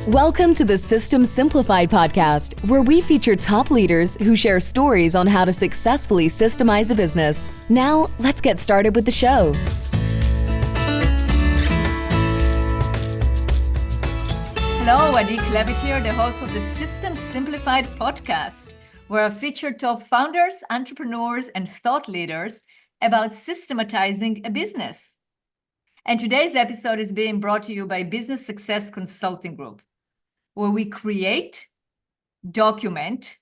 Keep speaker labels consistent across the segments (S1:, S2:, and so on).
S1: Welcome to the System Simplified podcast, where we feature top leaders who share stories on how to successfully systemize a business. Now, let's get started with the show.
S2: Hello, Adweek, Klevit here, the host of the System Simplified podcast, where I feature top founders, entrepreneurs, and thought leaders about systematizing a business. And today's episode is being brought to you by Business Success Consulting Group, where we create, document,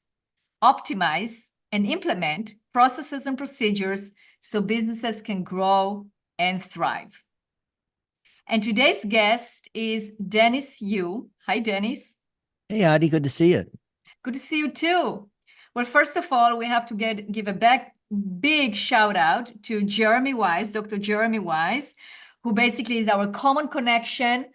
S2: optimize, and implement processes and procedures so businesses can grow and thrive. And today's guest is Dennis Yu. Hi, Dennis.
S3: Hey, Adi, good to see you.
S2: Good to see you too. Well, first of all, we have to give a big shout out to Jeremy Wise, Dr. Jeremy Wise, who basically is our common connection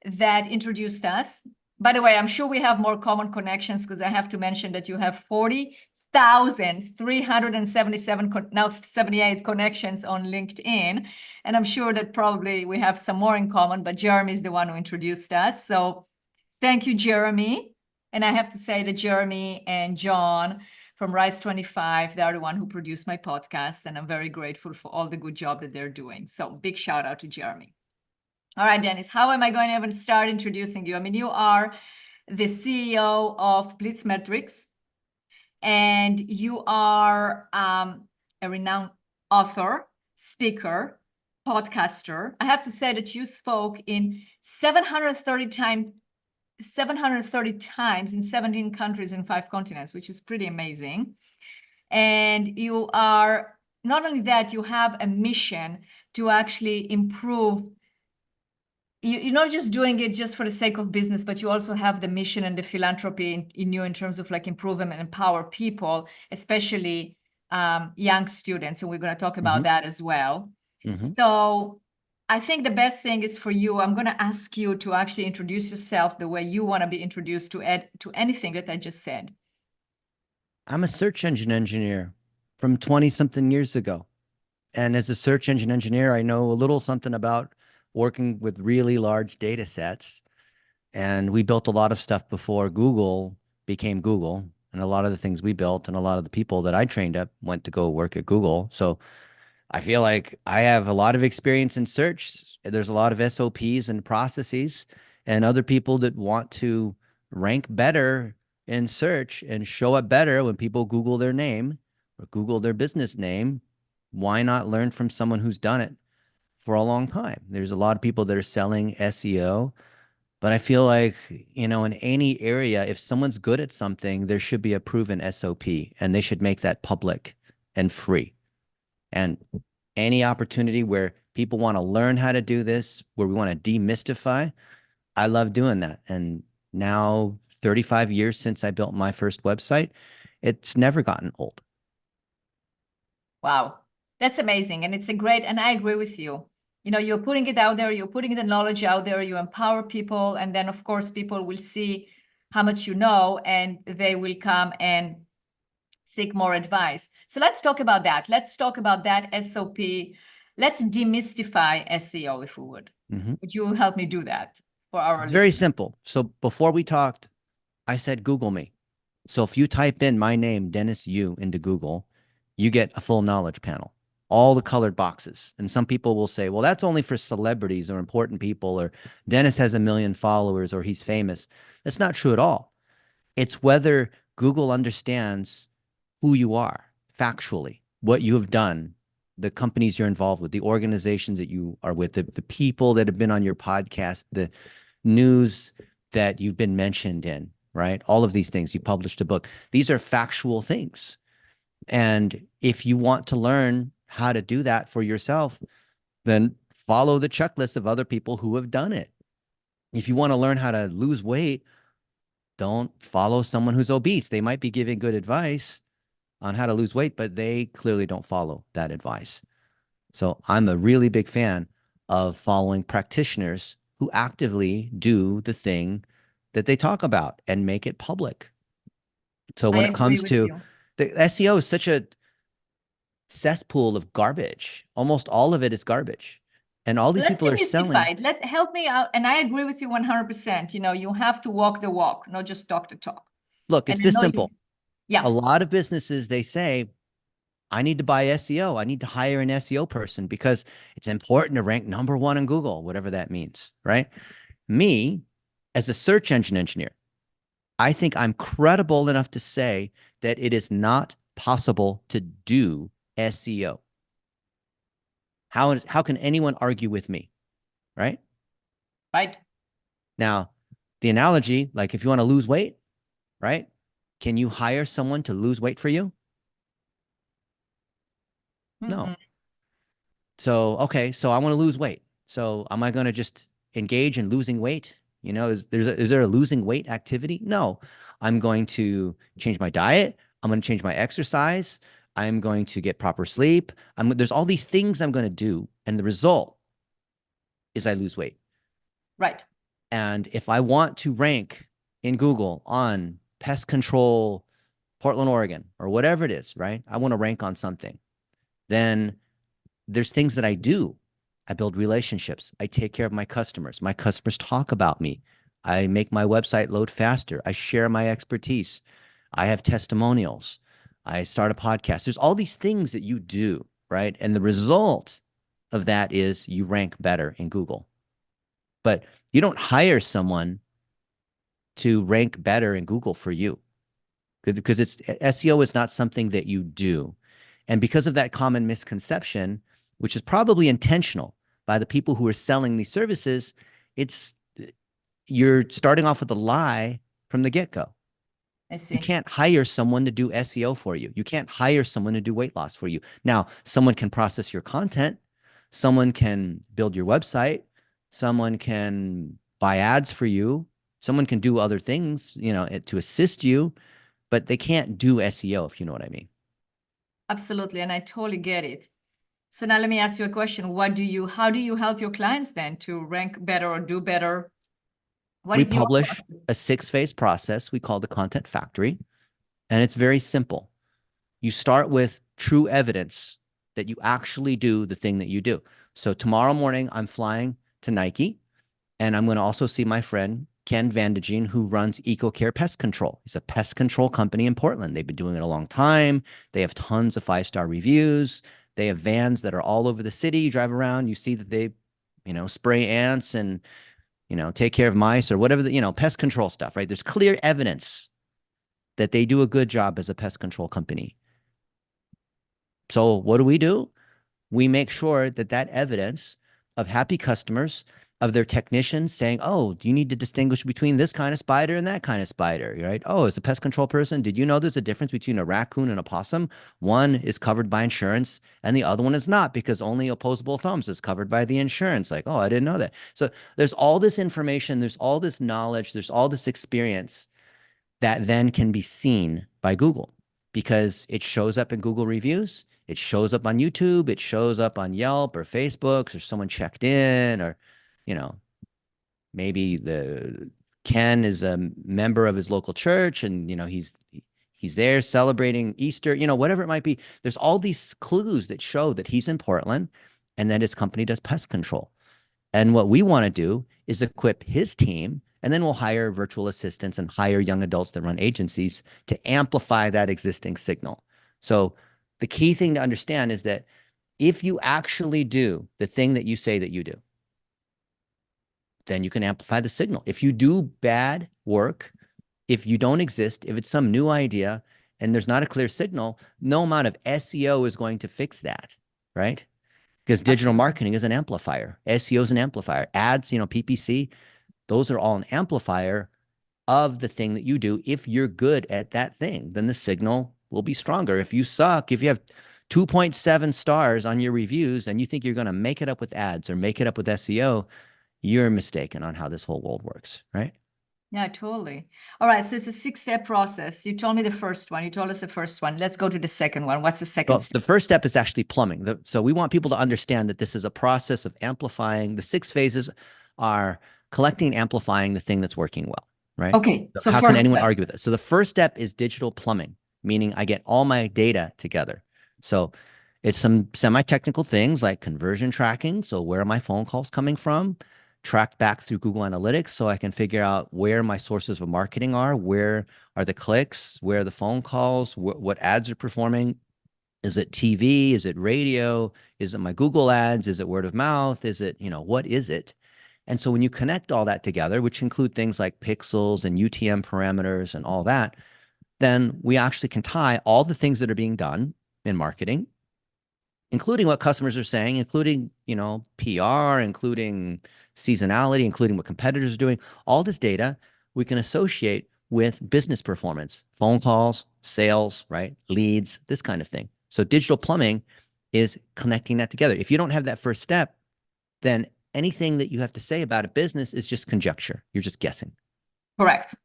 S2: that introduced us. By the way, I'm sure we have more common connections because I have to mention that you have 40,377, now 78 connections on LinkedIn. And I'm sure that probably we have some more in common, but Jeremy is the one who introduced us. So thank you, Jeremy. And I have to say that Jeremy and John from Rise 25, they are the one who produced my podcast. And I'm very grateful for all the good job that they're doing. So big shout out to Jeremy. All right, Dennis, how am I going to even start introducing you? I mean, you are the CEO of BlitzMetrics, and you are a renowned author, speaker, podcaster. I have to say that you spoke in 730 times in 17 countries in 5 continents, which is pretty amazing. And you are, not only that, you have a mission to actually improve. You're not just doing it just for the sake of business, but you also have the mission and the philanthropy in you in terms of like improve and empower people, especially young students. And we're going to talk about that as well. So I think the best thing is for you, I'm going to ask you to actually introduce yourself the way you want to be introduced to anything that I just said.
S3: I'm a search engine engineer from 20-something years ago. And as a search engine engineer, I know a little something about working with really large data sets. And we built a lot of stuff before Google became Google. And a lot of the things we built and a lot of the people that I trained up went to go work at Google. So I feel like I have a lot of experience in search. There's a lot of SOPs and processes, and other people that want to rank better in search and show up better when people Google their name or Google their business name. Why not learn from someone who's done it for a long time? There's a lot of people that are selling SEO, but I feel like, in any area, if someone's good at something, there should be a proven SOP, and they should make that public and free. And any opportunity where people want to learn how to do this, where we want to demystify, I love doing that. And now 35 years since I built my first website, it's never gotten old.
S2: Wow, that's amazing. And it's and I agree with you. You're putting it out there, you're putting the knowledge out there, you empower people. And then, of course, people will see how much you know, and they will come and seek more advice. So let's talk about that. Let's talk about that SOP. Let's demystify SEO, if we would. Would you help me do that for our listeners?
S3: Very simple. So before we talked, I said, Google me. So if you type in my name, Dennis Yu, into Google, you get a full knowledge panel, all the colored boxes. And some people will say, well, that's only for celebrities or important people, or Dennis has 1 million followers, or he's famous. That's not true at all. It's whether Google understands who you are factually, what you have done, the companies you're involved with, the organizations that you are with, the people that have been on your podcast, the news that you've been mentioned in, right? All of these things. You published a book. These are factual things. And if you want to learn how to do that for yourself, then follow the checklist of other people who have done it. If you want to learn how to lose weight, don't follow someone who's obese. They might be giving good advice on how to lose weight, but they clearly don't follow that advice. So I'm a really big fan of following practitioners who actively do the thing that they talk about and make it public. So when it comes to the SEO is such a cesspool of garbage. Almost all of it is garbage. And all
S2: So
S3: these
S2: let's
S3: people are selling.
S2: demystify it. Help me out. And I agree with you 100%. You know, you have to walk the walk, not just talk the talk.
S3: Look,
S2: And
S3: it's
S2: I
S3: this
S2: know
S3: simple.
S2: yeah.
S3: A lot of businesses, they say, I need to buy SEO. I need to hire an SEO person because it's important to rank #1 on Google, whatever that means, right? Me, as a search engine engineer, I think I'm credible enough to say that it is not possible to do SEO. How can anyone argue with me, right?
S2: Right.
S3: Now, the analogy, like if you want to lose weight, right? Can you hire someone to lose weight for you? No.
S2: Mm-mm.
S3: So, okay, so I want to lose weight. So am I going to just engage in losing weight? You know, is there a losing weight activity? No. I'm going to change my diet. I'm going to change my exercise. I'm going to get proper sleep. There's all these things I'm going to do. And the result is I lose weight.
S2: Right.
S3: And if I want to rank in Google on pest control, Portland, Oregon, or whatever it is, right? I want to rank on something. Then there's things that I do. I build relationships. I take care of my customers. My customers talk about me. I make my website load faster. I share my expertise. I have testimonials. I start a podcast. There's all these things that you do, right? And the result of that is you rank better in Google. But you don't hire someone to rank better in Google for you, because SEO is not something that you do. And because of that common misconception, which is probably intentional by the people who are selling these services, you're starting off with a lie from the get-go.
S2: I see.
S3: You can't hire someone to do SEO for you. You can't hire someone to do weight loss for you. Now, someone can process your content. Someone can build your website. Someone can buy ads for you. Someone can do other things, you know, to assist you, but they can't do SEO, if you know what I mean.
S2: Absolutely. And I totally get it. So now let me ask you a question. How do you help your clients then to rank better or do better?
S3: We publish a 6-phase process we call the Content Factory, and it's very simple. You start with true evidence that you actually do the thing that you do. So tomorrow morning, I'm flying to Nike, and I'm going to also see my friend, Ken Vandegene, who runs EcoCare Pest Control. He's a pest control company in Portland. They've been doing it a long time. They have tons of 5-star reviews. They have vans that are all over the city. You drive around, you see that they, you know, spray ants and, you know, take care of mice or whatever, you know, pest control stuff, right? There's clear evidence that they do a good job as a pest control company. So what do? We make sure that that evidence of happy customers, of their technicians saying, oh, do you need to distinguish between this kind of spider and that kind of spider, right? Oh, as a pest control person, did you know there's a difference between a raccoon and a possum? One is covered by insurance and the other one is not, because only opposable thumbs is covered by the insurance. Like, oh, I didn't know that. So there's all this information, there's all this knowledge, there's all this experience that then can be seen by Google because it shows up in Google reviews. It shows up on YouTube. It shows up on Yelp or Facebook, or someone checked in, or, you know, maybe Ken is a member of his local church and, you know, he's there celebrating Easter, you know, whatever it might be. There's all these clues that show that he's in Portland and that his company does pest control. And what we want to do is equip his team, and then we'll hire virtual assistants and hire young adults that run agencies to amplify that existing signal. So the key thing to understand is that if you actually do the thing that you say that you do, then you can amplify the signal. If you do bad work, if you don't exist, if it's some new idea and there's not a clear signal, no amount of SEO is going to fix that, right? Because digital marketing is an amplifier. SEO is an amplifier. Ads, you know, PPC, those are all an amplifier of the thing that you do. If you're good at that thing, then the signal will be stronger. If you suck, if you have 2.7 stars on your reviews and you think you're going to make it up with ads or make it up with SEO, you're mistaken on how this whole world works, right?
S2: Yeah, totally. All right. So it's a 6-step process. You told me the first one. You told us the first one. Let's go to the second one. What's the second step?
S3: The first step is actually plumbing. So we want people to understand that this is a process of amplifying. The 6 phases are collecting and amplifying the thing that's working well, right?
S2: Okay.
S3: So how can anyone argue with this? So the first step is digital plumbing, meaning I get all my data together. So It's some semi-technical things like conversion tracking. So where are my phone calls coming from? Tracked back through Google Analytics so I can figure out where my sources of marketing are, where are the clicks, where are the phone calls, what ads are performing. Is it TV? Is it radio? Is it my Google ads? Is it word of mouth? Is it, what is it? And so when you connect all that together, which include things like pixels and UTM parameters and all that, then we actually can tie all the things that are being done in marketing, including what customers are saying, including, PR, including seasonality, including what competitors are doing. All this data we can associate with business performance, phone calls, sales, right? Leads, this kind of thing. So digital plumbing is connecting that together. If you don't have that first step, then anything that you have to say about a business is just conjecture. You're just guessing.
S2: Correct.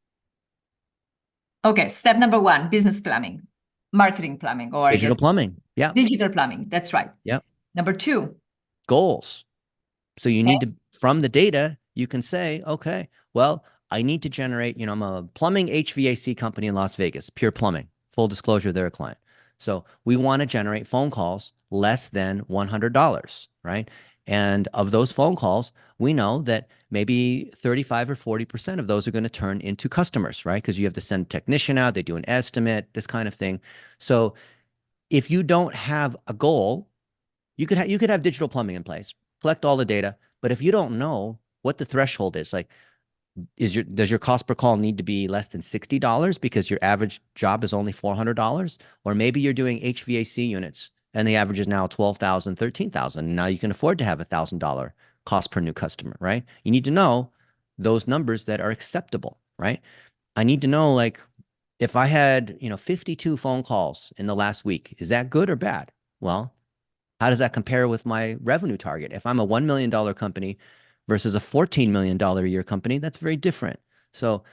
S2: Okay, step number 1, business plumbing, marketing plumbing, or
S3: digital plumbing. Yeah.
S2: Digital plumbing. That's right.
S3: Yeah.
S2: Number 2,
S3: goals. So you need to, from the data, you can say, okay, well, I need to generate, I'm a plumbing HVAC company in Las Vegas, pure plumbing, full disclosure, they're a client. So we want to generate phone calls less than $100, right? And of those phone calls, we know that maybe 35 or 40% of those are going to turn into customers, right? Because you have to send a technician out, they do an estimate, this kind of thing. So if you don't have a goal, you could have digital plumbing in place, collect all the data, but if you don't know what the threshold is, like, does your cost per call need to be less than $60 because your average job is only $400? Or maybe you're doing HVAC units and the average is now $12,000, $13,000. Now you can afford to have $1,000 cost per new customer, right? You need to know those numbers that are acceptable, right? I need to know, like, if I had, 52 phone calls in the last week, is that good or bad? Well, how does that compare with my revenue target? If I'm a $1 million company versus a $14 million a year company, that's very different. So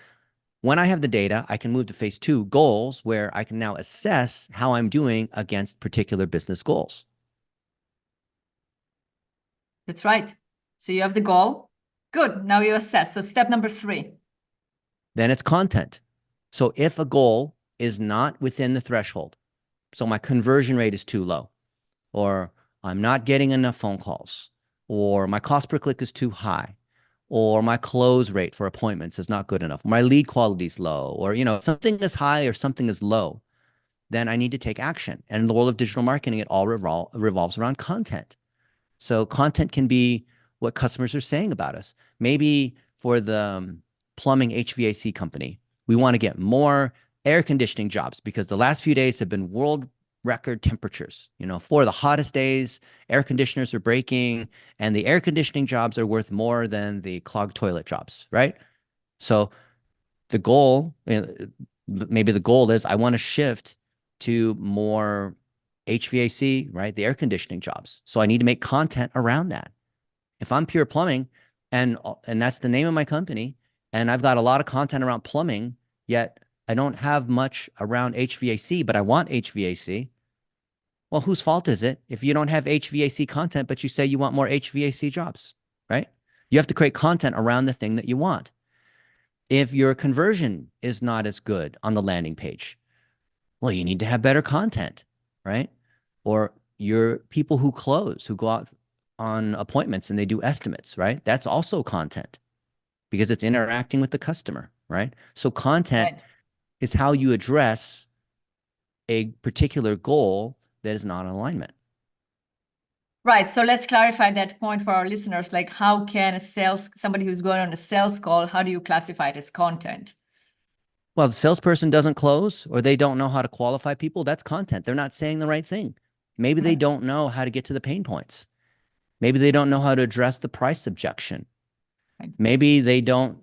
S3: when I have the data, I can move to phase 2, goals, where I can now assess how I'm doing against particular business goals.
S2: That's right. So you have the goal. Good. Now you assess. So step number 3.
S3: Then it's content. So if a goal is not within the threshold, so my conversion rate is too low, or I'm not getting enough phone calls, or my cost per click is too high, or my close rate for appointments is not good enough, my lead quality is low, or something is high or something is low, then I need to take action. And in the world of digital marketing, it all revolves around content. So content can be what customers are saying about us. Maybe for the plumbing HVAC company, we want to get more air conditioning jobs because the last few days have been world record temperatures. 4 of the hottest days, air conditioners are breaking, and the air conditioning jobs are worth more than the clogged toilet jobs, right? So the goal, maybe the goal is I want to shift to more HVAC, right? The air conditioning jobs. So I need to make content around that. If I'm pure plumbing and that's the name of my company, and I've got a lot of content around plumbing, yet I don't have much around HVAC, but I want HVAC. Well, whose fault is it if you don't have HVAC content, but you say you want more HVAC jobs, right? You have to create content around the thing that you want. If your conversion is not as good on the landing page, well, you need to have better content, right? Or your people who close, who go out on appointments and they do estimates, right? That's also content because it's interacting with the customer, right? So content is how you address a particular goal that is not in alignment.
S2: Right. So let's clarify that point for our listeners. Like, how can somebody who's going on a sales call, how do you classify it as content?
S3: Well, the salesperson doesn't close or they don't know how to qualify people. That's content. They're not saying the right thing. Maybe they don't know how to get to the pain points. Maybe they don't know how to address the price objection. Maybe they don't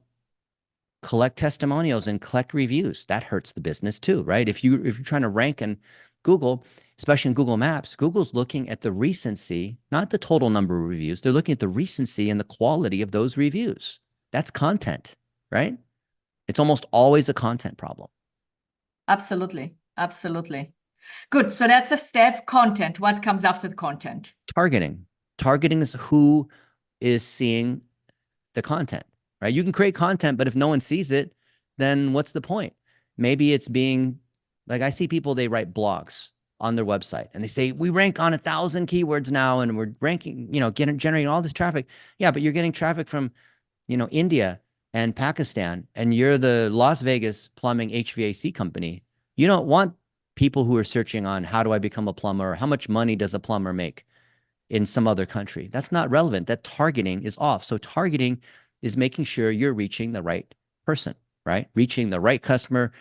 S3: collect testimonials and collect reviews. That hurts the business too, right? If you're trying to rank in Google, especially in Google Maps, Google's looking at the recency, not the total number of reviews. They're looking at the recency and the quality of those reviews. That's content, right? It's almost always a content problem.
S2: Absolutely. Absolutely. Good. So that's the step, content. What comes after the content?
S3: Targeting. Targeting is who is seeing the content, right? You can create content, but if no one sees it, then what's the point? Maybe it's being, like I see people, they write blogs on their website and they say, we rank on 1,000 keywords now and we're ranking, generating all this traffic. Yeah, but you're getting traffic from, India and Pakistan, and you're the Las Vegas plumbing HVAC company. You don't want people who are searching on how do I become a plumber or how much money does a plumber make in some other country. That's not relevant. That targeting is off. So targeting is making sure you're reaching the right person, right? Reaching the right customer.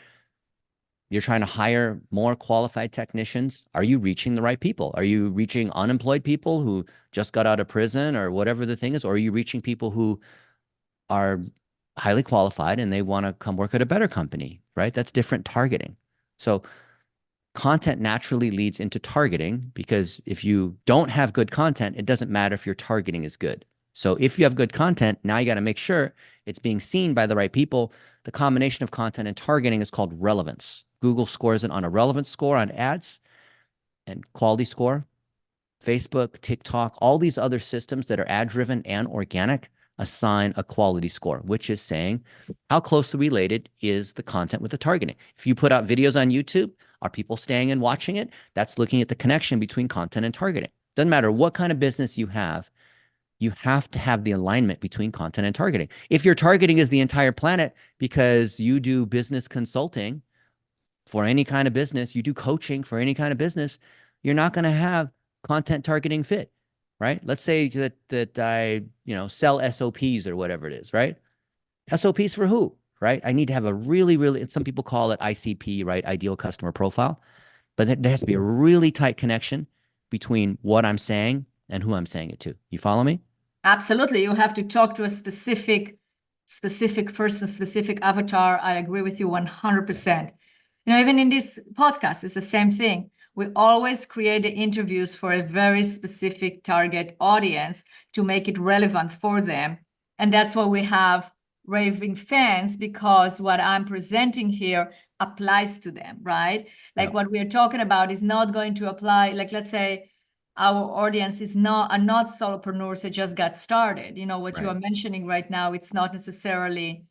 S3: You're trying to hire more qualified technicians. Are you reaching the right people? Are you reaching unemployed people who just got out of prison or whatever the thing is? Or are you reaching people who are highly qualified and they want to come work at a better company, right? That's different targeting. So content naturally leads into targeting, because if you don't have good content, it doesn't matter if your targeting is good. So if you have good content, now you got to make sure it's being seen by the right people. The combination of content and targeting is called relevance. Google scores it on a relevance score on ads and quality score. Facebook, TikTok, all these other systems that are ad-driven and organic assign a quality score, which is saying how closely related is the content with the targeting. If you put out videos on YouTube, are people staying and watching it? That's looking at the connection between content and targeting. Doesn't matter what kind of business you have to have the alignment between content and targeting. If your targeting is the entire planet because you do business consulting for any kind of business, you do coaching for any kind of business, you're not going to have content targeting fit, right? Let's say that I, sell SOPs or whatever it is, right? SOPs for who, right? I need to have a really, some people call it ICP, right? Ideal customer profile, but there has to be a really tight connection between what I'm saying and who I'm saying it to. You follow me?
S2: Absolutely. You have to talk to a specific person, specific avatar. I agree with you 100%. Even in this podcast, it's the same thing. We always create the interviews for a very specific target audience to make it relevant for them. And that's why we have raving fans, because what I'm presenting here applies to them, right? Like
S3: Yep.
S2: what we're talking about is not going to apply. Like, let's say our audience are not solopreneurs that just got started. What you
S3: Right.
S2: are mentioning right now, it's not necessarily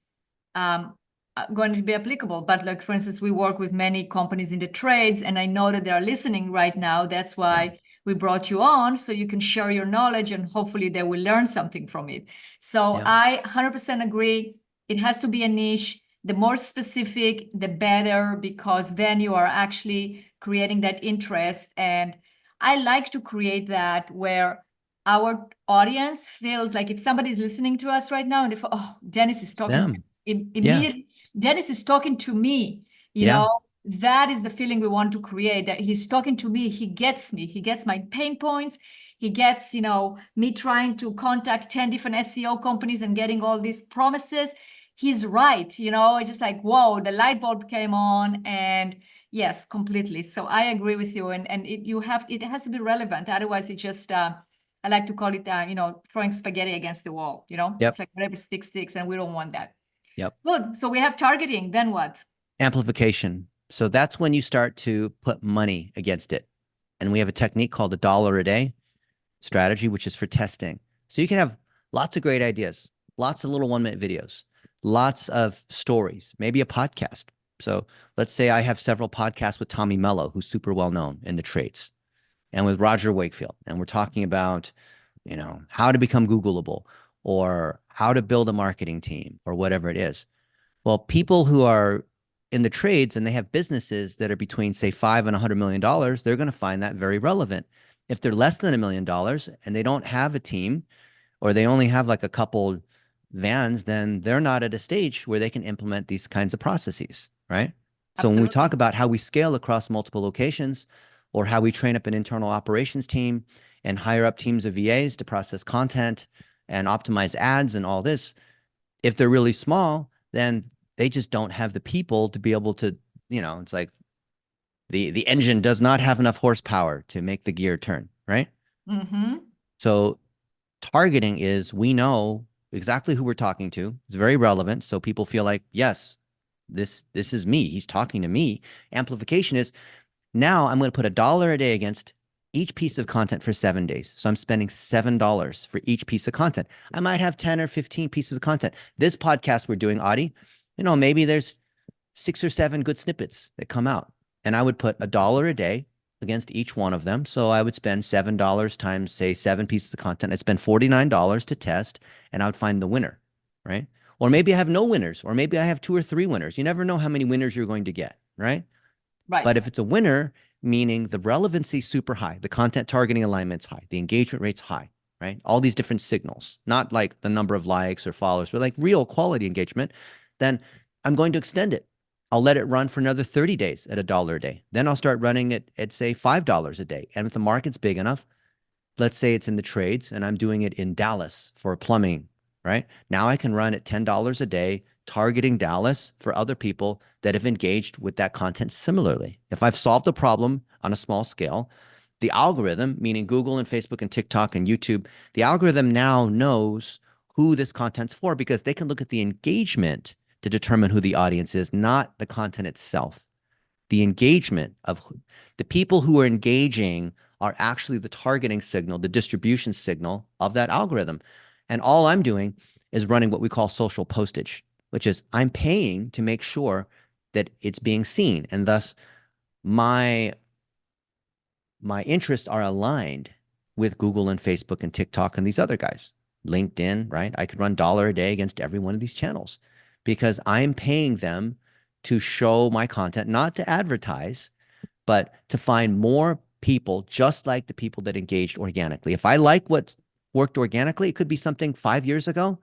S2: going to be applicable. But like, for instance, we work with many companies in the trades, and I know that they are listening right now. That's why we brought you on, so you can share your knowledge and hopefully they will learn something from it. So
S3: Yeah.
S2: I 100% agree. It has to be a niche. The more specific, the better, because then you are actually creating that interest. And I like to create that where our audience feels like if somebody's listening to us right now and if, oh, Dennis is talking
S3: Them.
S2: immediately, Dennis is talking to me, that is the feeling we want to create, that he's talking to me. He gets me. He gets my pain points. He gets, me trying to contact 10 different SEO companies and getting all these promises. He's right. It's just like, whoa, the light bulb came on. And yes, completely. So I agree with you. And it has to be relevant. Otherwise, it just, I like to call it, throwing spaghetti against the wall,
S3: Yep.
S2: It's like whatever sticks, and we don't want that.
S3: Yep.
S2: Good. So we have targeting. Then what?
S3: Amplification. So that's when you start to put money against it. And we have a technique called the $1 a day strategy, which is for testing. So you can have lots of great ideas, lots of little 1-minute videos, lots of stories, maybe a podcast. So let's say I have several podcasts with Tommy Mello, who's super well known in the trades, and with Roger Wakefield. And we're talking about, how to become Googleable or how to build a marketing team or whatever it is. Well, people who are in the trades and they have businesses that are between, say, $5 and $100 million, they're going to find that very relevant. If they're less than $1 million and they don't have a team, or they only have like a couple vans, then they're not at a stage where they can implement these kinds of processes, right? So when we talk about how we scale across multiple locations, or how we train up an internal operations team and hire up teams of VAs to process content and optimize ads and all this, if they're really small, then they just don't have the people to be able to, it's like the engine does not have enough horsepower to make the gear turn, right?
S2: Mm-hmm.
S3: So targeting is, we know exactly who we're talking to. It's very relevant. So people feel like, yes, this is me. He's talking to me. Amplification is, now I'm going to put $1 a day against each piece of content for 7 days. So I'm spending $7 for each piece of content. I might have 10 or 15 pieces of content. This podcast we're doing, Audie, maybe there's 6 or 7 good snippets that come out. And I would put $1 a day against each one of them. So I would spend $7 times, say, 7 pieces of content. I'd spend $49 to test, and I would find the winner, right? Or maybe I have no winners, or maybe I have 2 or 3 winners. You never know how many winners you're going to get, right?
S2: Right.
S3: But if it's a winner, meaning the relevancy is super high, the content targeting alignment's high, the engagement rate's high, right? All these different signals, not like the number of likes or followers, but like real quality engagement, then I'm going to extend it. I'll let it run for another 30 days at $1 a day. Then I'll start running it at, say, $5 a day. And if the market's big enough, let's say it's in the trades and I'm doing it in Dallas for plumbing, right? Now I can run at $10 a day, targeting Dallas for other people that have engaged with that content similarly. If I've solved the problem on a small scale, the algorithm, meaning Google and Facebook and TikTok and YouTube, the algorithm now knows who this content's for because they can look at the engagement to determine who the audience is, not the content itself. The engagement of the people who are engaging are actually the targeting signal, the distribution signal of that algorithm. And all I'm doing is running what we call social postage, which is I'm paying to make sure that it's being seen. And thus my interests are aligned with Google and Facebook and TikTok and these other guys. LinkedIn, right? I could run $1 a day against every one of these channels because I'm paying them to show my content, not to advertise, but to find more people just like the people that engaged organically. If I like what worked organically, it could be something 5 years ago.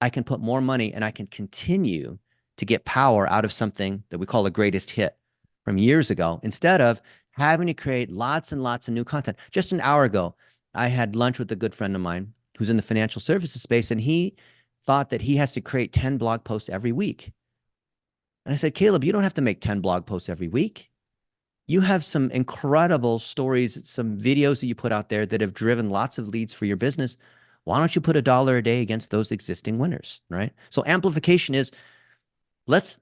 S3: I can put more money and I can continue to get power out of something that we call a greatest hit from years ago, instead of having to create lots and lots of new content. Just an hour ago, I had lunch with a good friend of mine who's in the financial services space, and he thought that he has to create 10 blog posts every week. And I said, Caleb, you don't have to make 10 blog posts every week. You have some incredible stories, some videos that you put out there that have driven lots of leads for your business. Why don't you put $1 a day against those existing winners, right? So amplification is let's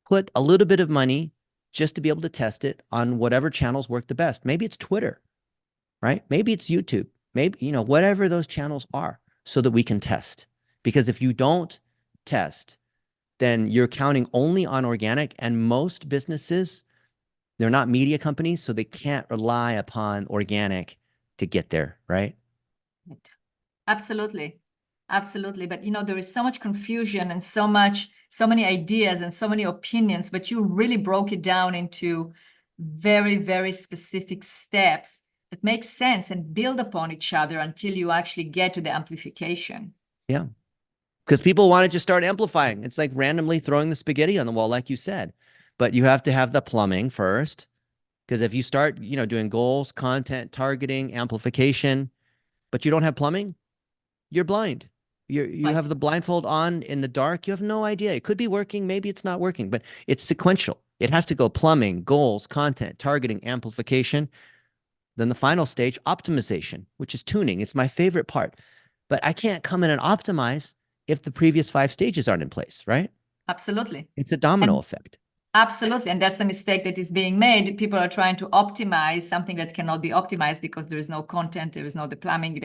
S3: put a little bit of money just to be able to test it on whatever channels work the best. Maybe it's Twitter, right? Maybe it's YouTube, maybe, whatever those channels are, so that we can test. Because if you don't test, then you're counting only on organic, and most businesses, they're not media companies, so they can't rely upon organic to get there, right?
S2: Absolutely. Absolutely. But there is so much confusion and so many ideas and so many opinions, but you really broke it down into very, very specific steps that make sense and build upon each other until you actually get to the amplification.
S3: Yeah. Because people want to just start amplifying. It's like randomly throwing the spaghetti on the wall, like you said. But you have to have the plumbing first. Because if you start, doing goals, content, targeting, amplification, but you don't have plumbing, you're blind. You
S2: Right.
S3: have the blindfold on in the dark. You have no idea. It could be working. Maybe it's not working, but it's sequential. It has to go plumbing, goals, content, targeting, amplification. Then the final stage, optimization, which is tuning. It's my favorite part. But I can't come in and optimize if the previous 5 stages aren't in place, right?
S2: Absolutely.
S3: It's a domino
S2: And
S3: effect.
S2: absolutely. And that's the mistake that is being made. People are trying to optimize something that cannot be optimized because there is no content, there is no the plumbing,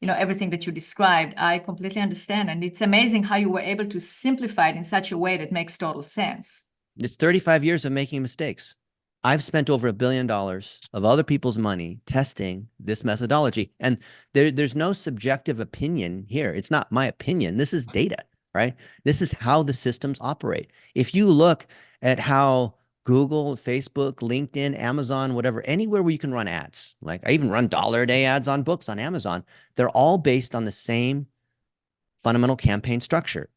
S2: everything that you described. I completely understand. And it's amazing how you were able to simplify it in such a way that makes total sense.
S3: It's 35 years of making mistakes. I've spent over $1 billion of other people's money testing this methodology. And there's no subjective opinion here. It's not my opinion. This is data, right? This is how the systems operate. If you look at how Google, Facebook, LinkedIn, Amazon, whatever, anywhere where you can run ads, like I even run $1 a day ads on books on Amazon, they're all based on the same fundamental campaign structure: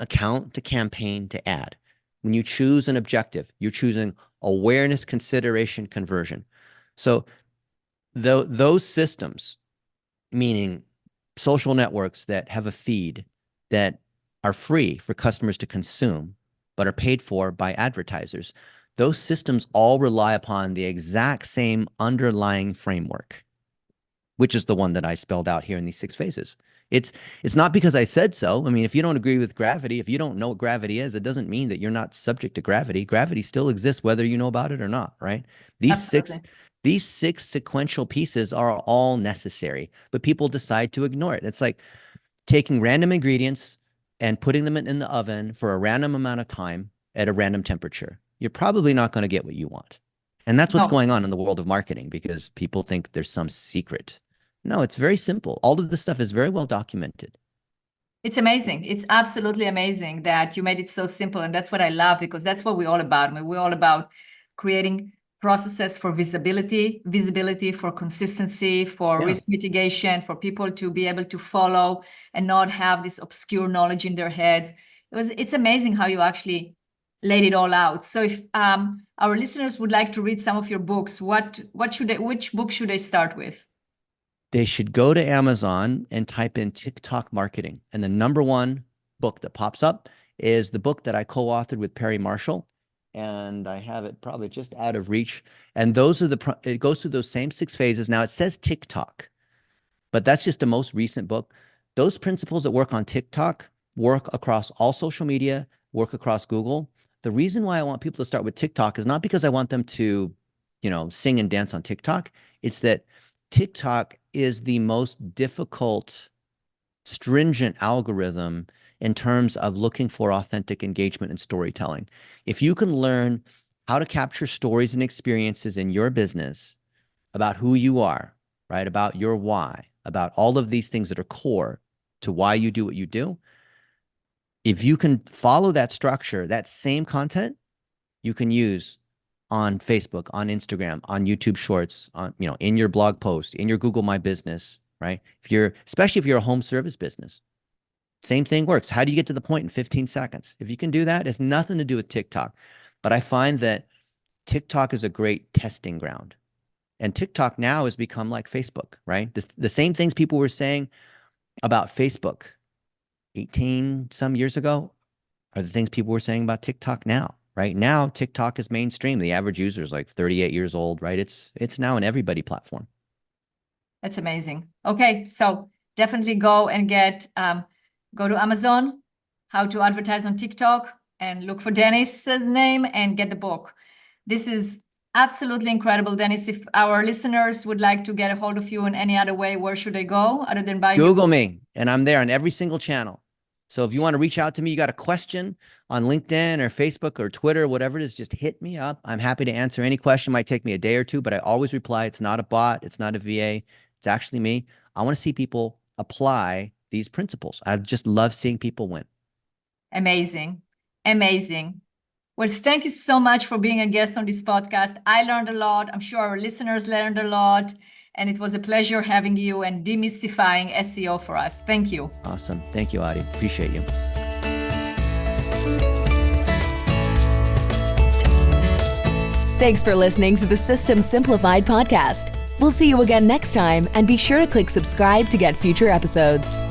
S3: account to campaign to ad. When you choose an objective, you're choosing awareness, consideration, conversion. So those systems, meaning social networks that have a feed that are free for customers to consume, but are paid for by advertisers, those systems all rely upon the exact same underlying framework, which is the one that I spelled out here in these 6 phases. It's not because I said so. I mean, if you don't agree with gravity, if you don't know what gravity is, it doesn't mean that you're not subject to gravity. Gravity still exists whether you know about it or not, right? These six sequential pieces are all necessary, but people decide to ignore it. It's like taking random ingredients and putting them in the oven for a random amount of time at a random temperature. You're probably not going to get what you want. And that's what's
S2: No.
S3: going on in the world of marketing, because people think there's some secret. No, it's very simple. All of this stuff is very well documented.
S2: It's amazing. It's absolutely amazing that you made it so simple. And that's what I love, because that's what we're all about. I mean, we're all about creating processes for visibility for consistency, for risk mitigation, for people to be able to follow and not have this obscure knowledge in their heads. It's amazing how you actually laid it all out. So if our listeners would like to read some of your books, which book should they start with?
S3: They should go to Amazon and type in TikTok marketing. And the number one book that pops up is the book that I co-authored with Perry Marshall. And I have it probably just out of reach. And it goes through those same 6 phases. Now it says TikTok, but that's just the most recent book. Those principles that work on TikTok work across all social media, work across Google. The reason why I want people to start with TikTok is not because I want them to, sing and dance on TikTok. It's that TikTok is the most difficult, stringent algorithm in terms of looking for authentic engagement and storytelling. If you can learn how to capture stories and experiences in your business about who you are, right? About your why, about all of these things that are core to why you do what you do. If you can follow that structure, that same content you can use on Facebook, on Instagram, on YouTube Shorts, on, in your blog post, in your Google My Business, right? Especially if you're a home service business, same thing works. How do you get to the point in 15 seconds? If you can do that, it's nothing to do with TikTok. But I find that TikTok is a great testing ground. And TikTok now has become like Facebook, right? The same things people were saying about Facebook 18 some years ago are the things people were saying about TikTok now. Right now, TikTok is mainstream. The average user is like 38 years old, right? It's now an everybody platform.
S2: That's amazing. Okay, so definitely go and go to Amazon, How to Advertise on TikTok, and look for Dennis's name and get the book. This is absolutely incredible, Dennis. If our listeners would like to get a hold of you in any other way, where should they go other than buying
S3: Google me, and I'm there on every single channel. So if you want to reach out to me, you got a question on LinkedIn or Facebook or Twitter, whatever it is, just hit me up. I'm happy to answer any question. It might take me a day or two, but I always reply. It's not a bot. It's not a VA. It's actually me. I want to see people apply these principles. I just love seeing people win.
S2: Amazing. Amazing. Well, thank you so much for being a guest on this podcast. I learned a lot. I'm sure our listeners learned a lot. And it was a pleasure having you and demystifying SEO for us. Thank you.
S3: Awesome. Thank you, Adi. Appreciate you.
S1: Thanks for listening to the System Simplified podcast. We'll see you again next time, and be sure to click subscribe to get future episodes.